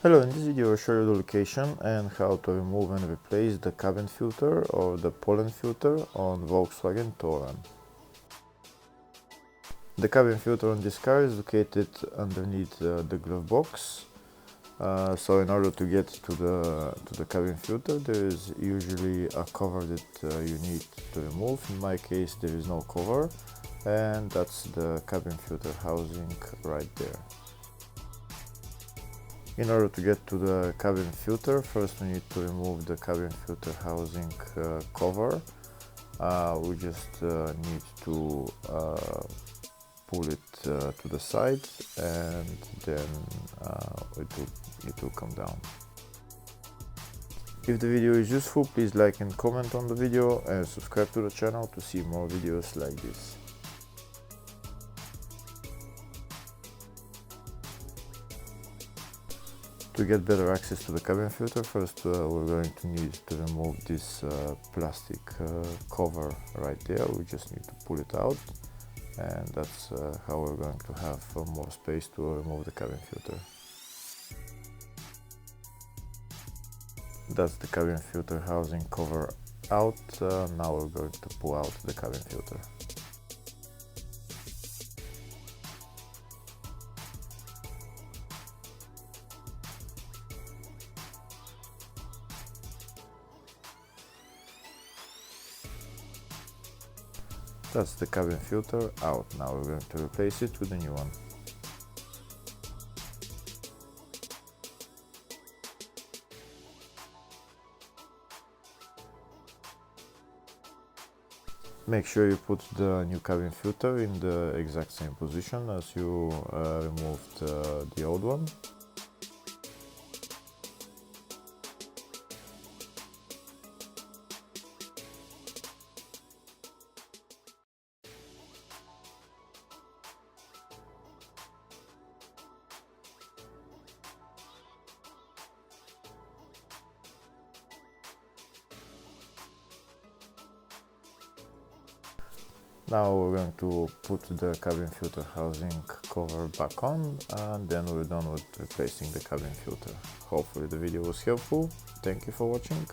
Hello, in this video I'll show you the location and how to remove and replace the cabin filter or the pollen filter on Volkswagen Touran. The cabin filter on this car is located underneath the glove box. So in order to get to the cabin filter, there is usually a cover that you need to remove. In my case there is no cover, and that's the cabin filter housing right there. In order to get to the cabin filter, first we need to remove the cabin filter housing cover. We just need to pull it to the side, and then it will come down. If the video is useful, please like and comment on the video and subscribe to the channel to see more videos like this. To get better access to the cabin filter, first we're going to need to remove this plastic cover right there. We just need to pull it out, and that's how we're going to have more space to remove the cabin filter. That's the cabin filter housing cover out. Now we're going to pull out the cabin filter. That's the cabin filter out. Now we're going to replace it with a new one. Make sure you put the new cabin filter in the exact same position as you removed the old one. Now we're going to put the cabin filter housing cover back on, and then we're done with replacing the cabin filter. Hopefully the video was helpful. Thank you for watching.